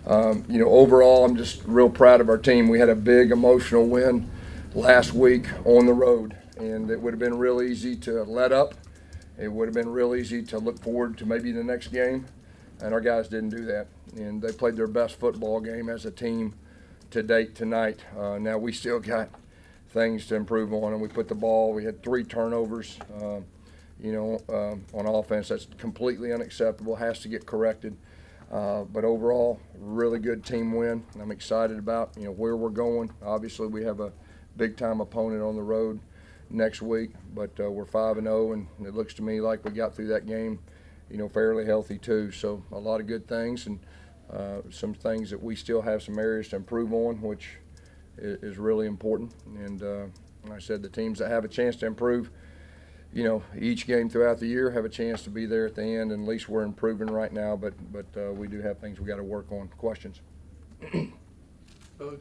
Overall, I'm just real proud of our team. We had a big emotional win last week on the road, and it would have been real easy to let up. It would have been real easy to look forward to maybe the next game, and our guys didn't do that. And they played their best football game as a team to date tonight. Now we still got things to improve on, and we had 3 turnovers, on offense. That's completely unacceptable, has to get corrected. But overall, really good team win. I'm excited about, where we're going. Obviously, we have a big-time opponent on the road next week, but we're 5-0, and it looks to me like we got through that game, fairly healthy too. So a lot of good things, and some things that we still have some areas to improve on, which is really important. And like I said, the teams that have a chance to improve, each game throughout the year have a chance to be there at the end, and at least we're improving right now, but we do have things we got to work on. Questions? Bo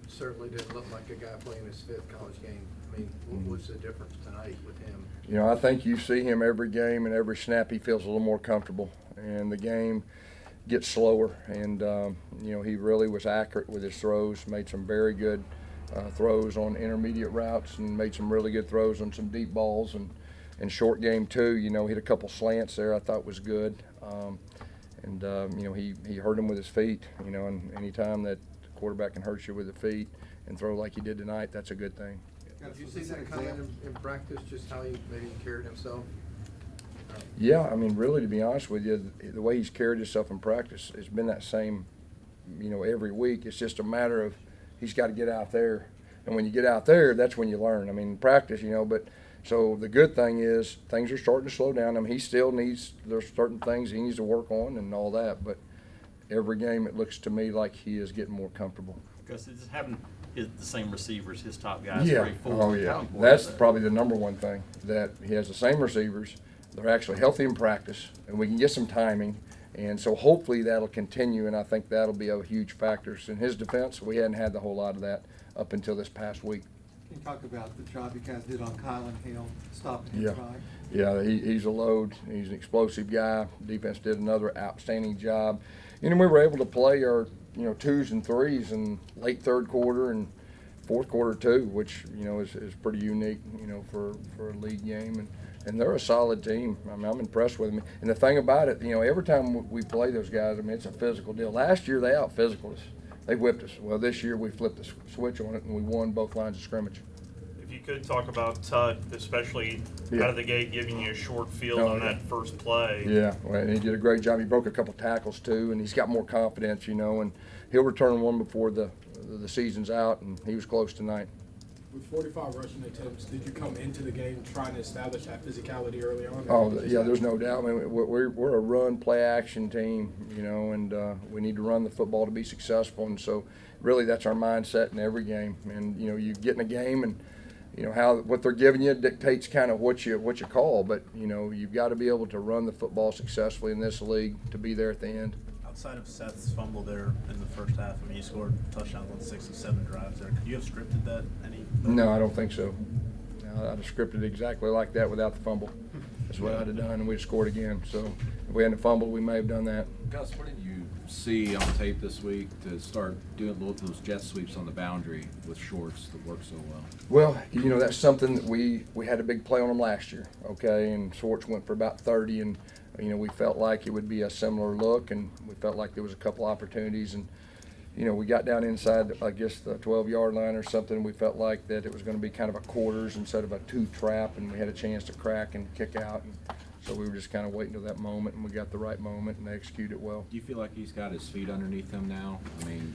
certainly didn't look like a guy playing his 5th college game. I mean, what's the difference tonight with him? I think you see him every game, and every snap he feels a little more comfortable, and the game gets slower, and he really was accurate with his throws, made some very good throws on intermediate routes, and made some really good throws on some deep balls, and short game too. Hit a couple slants there I thought was good, he hurt him with his feet. And anytime that the quarterback can hurt you with the feet and throw like he did tonight, that's a good thing. Did you see that comment in practice, just how he maybe carried himself? Yeah, really, to be honest with you, the way he's carried himself in practice has been that same, every week. It's just a matter of he's got to get out there. And when you get out there, that's when you learn. Practice, but so the good thing is things are starting to slow down. He still there's certain things he needs to work on and all that, but every game it looks to me like he is getting more comfortable. Because it's having the same receivers, his top guys. Yeah, oh yeah, that's probably the number one thing, that he has the same receivers. They're actually healthy in practice, and we can get some timing, and so hopefully that'll continue, and I think that'll be a huge factor. So in his defense, we hadn't had the whole lot of that up until this past week. Can you talk about the job you guys did on Kylan Hill, stopping his drive? Yeah, he's a load. He's an explosive guy. Defense did another outstanding job. We were able to play our 2s and 3s in late 3rd quarter and 4th quarter too, which is pretty unique for a league game, and they're a solid team. I'm impressed with them. And the thing about it, every time we play those guys, it's a physical deal. Last year they out-physicaled us. They whipped us. Well, this year we flipped the switch on it, and we won both lines of scrimmage. If you could talk about Tut, especially out of the gate, giving you a short field on that first play. Yeah, well, and he did a great job. He broke a couple tackles too, and he's got more confidence, and he'll return one before the season's out, and he was close tonight. With 45 rushing attempts, did you come into the game trying to establish that physicality early on? Oh, yeah, there's no doubt. We're a run, play action team, and we need to run the football to be successful. And so, really, that's our mindset in every game. And you get in a game, and what they're giving you dictates kind of what you call. But you've got to be able to run the football successfully in this league to be there at the end. Outside of Seth's fumble there in the first half, you scored touchdowns on 6 of 7 drives there. Could you have scripted that any better? No, I don't think so. No, I'd have scripted exactly like that without the fumble. That's what I'd have done, and we'd have scored again. So if we hadn't fumbled, we may have done that. Gus, what did you see on tape this week to start doing those jet sweeps on the boundary with shorts that work so well? Well, that's something that we had a big play on them last year, okay, and Schwartz went for about 30, and we felt like it would be a similar look, and we felt like there was a couple opportunities, and we got down inside, I guess, the 12-yard line or something. We felt like that it was going to be kind of a quarters instead of a 2 trap, and we had a chance to crack and kick out, and so we were just kind of waiting till that moment, and we got the right moment, and they executed well. Do you feel like he's got his feet underneath him now?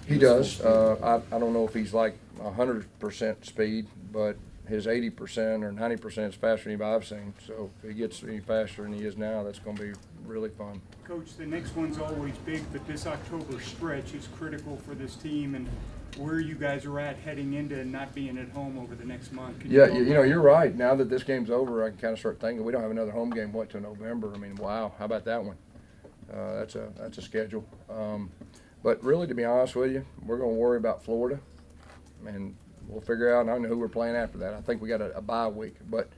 He does. I don't know if he's like 100% speed, but his 80% or 90% is faster than I've seen. So if he gets any faster than he is now, that's going to be really fun. Coach, the next one's always big, but this October stretch is critical for this team, and where you guys are at heading into not being at home over the next month. You're right. Now that this game's over, I can kind of start thinking we don't have another home game till November. Wow, how about that one? That's a schedule. But really, to be honest with you, we're going to worry about Florida, and we'll figure out. I don't know who we're playing after that. I think we got a bye week, but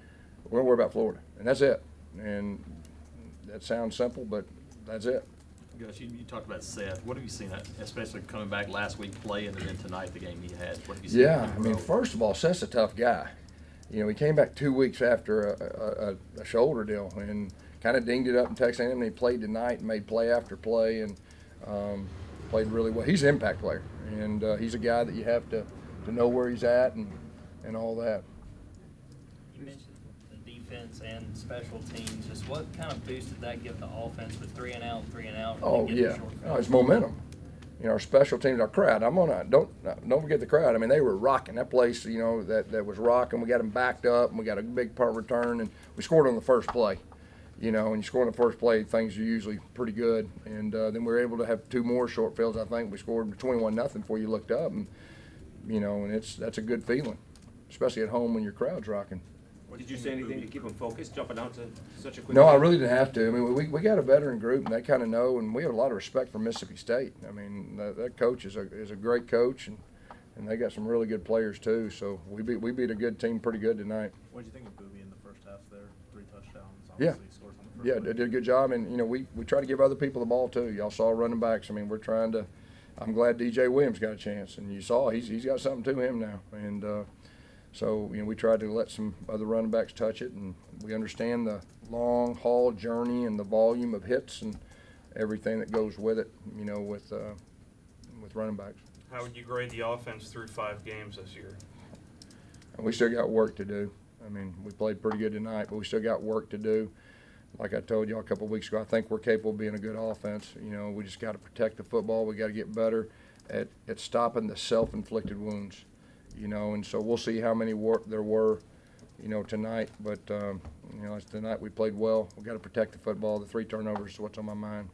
we're going to worry about Florida, and that's it. And that sounds simple, but that's it. Gus, you talked about Seth. What have you seen, especially coming back last week playing and then tonight the game he had? What have you seen? Yeah, him I mean, grow? first of all, Seth's a tough guy. You know, he came back 2 weeks after a shoulder deal and kind of dinged it up in Texas A&M. And he played tonight and made play after play and played really well. He's an impact player, and he's a guy that you have to know where he's at and all that. You mentioned the defense and special teams. Just what kind of boost did that give the offense with 3 and out? Oh and yeah, it's momentum. You know, our special teams, our crowd. Don't forget the crowd. I mean, they were rocking that place. You know, that was rocking. We got them backed up, and we got a big punt return, and we scored on the first play. You know, and you score on the first play, things are usually pretty good. And then we were able to have 2 more short fields. I think we scored 21-0 before you looked up, and you know, and that's a good feeling, especially at home when your crowd's rocking. Did you say anything to keep them focused, jumping out to such a quick? No, I game? really didn't have to. I mean, we got a veteran group, and they kind of know, and we have a lot of respect for Mississippi State. I mean, that coach is a great coach, and they got some really good players too. So we beat a good team pretty good tonight. What did you think of Booby in the first half there? 3 touchdowns. Yeah. Obviously he scores on the first Yeah, play. they did a good job, and you know we try to give other people the ball too. Y'all saw running backs. I mean, we're trying to. I'm glad DJ Williams got a chance, and you saw he's got something to him now, and so you know we tried to let some other running backs touch it, and we understand the long haul journey and the volume of hits and everything that goes with it. You know, with running backs. How would you grade the offense through 5 games this year? And we still got work to do. I mean, we played pretty good tonight, but we still got work to do. Like I told y'all a couple of weeks ago, I think we're capable of being a good offense. You know, we just got to protect the football. We got to get better at stopping the self-inflicted wounds. You know, and so we'll see how many there were, you know, tonight. But you know, tonight we played well. We got to protect the football. The 3 turnovers is what's on my mind.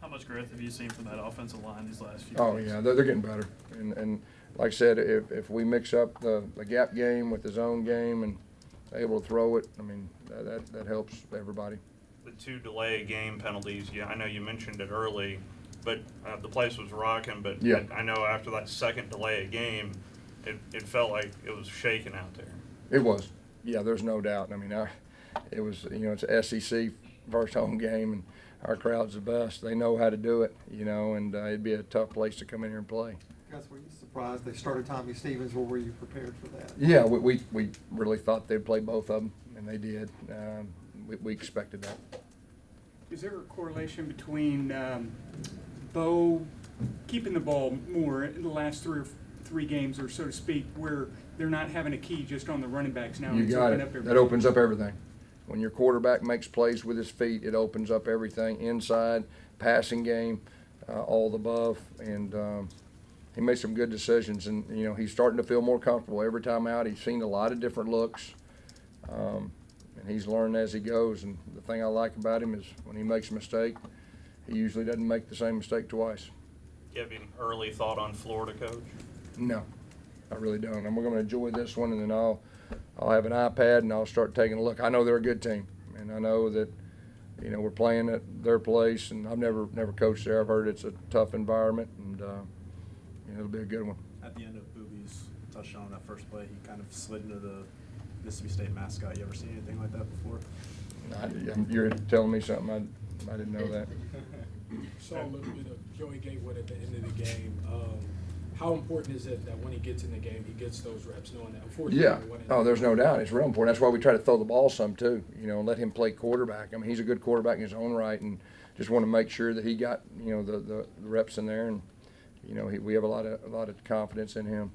How much growth have you seen from that offensive line these last few Oh weeks? yeah, they're getting better. And like I said, if we mix up the gap game with the zone game and able to throw it, I mean that helps everybody. The 2 delay game penalties, I know you mentioned it early, but the place was rocking. But Yeah. I know after that second delay of game, it felt like it was shaking out there. It was. Yeah, there's no doubt. I mean, it was, you know, it's a SEC first home game, and our crowd's the best. They know how to do it, you know, and it'd be a tough place to come in here and play. Gus, were you surprised they started Tommy Stevens, or were you prepared for that? Yeah, we really thought they'd play both of them, and they did. We expected that. Is there a correlation between Bo keeping the ball more in the last 3 games, or so to speak, where they're not having a key just on the running backs now? You It's got opened it. up That everything. opens up everything. When your quarterback makes plays with his feet, it opens up everything inside, passing game, all the above, and he made some good decisions. And you know, he's starting to feel more comfortable every time out. He's seen a lot of different looks, and he's learning as he goes. And the thing I like about him is when he makes a mistake, he usually doesn't make the same mistake twice. Do you have any early thought on Florida, Coach? No, I really don't. And we're going to enjoy this one, and then I'll have an iPad and I'll start taking a look. I know they're a good team, and I know that, you know, we're playing at their place, and I've never coached there. I've heard it's a tough environment, and you know, it'll be a good one. At the end of Booby's touchdown on that first play, he kind of slid into the Mississippi State mascot. You ever seen anything like that before? You're telling me something I didn't know that. Saw a little bit of Joey Gatewood at the end of the game. How important is it that when he gets in the game, he gets those reps, knowing that unfortunately Yeah. he wasn't- Oh, there's no doubt. It's real important. That's why we try to throw the ball some too. You know, and let him play quarterback. I mean, he's a good quarterback in his own right, and just want to make sure that he got, you know, the reps in there, and you know, we have a lot of confidence in him.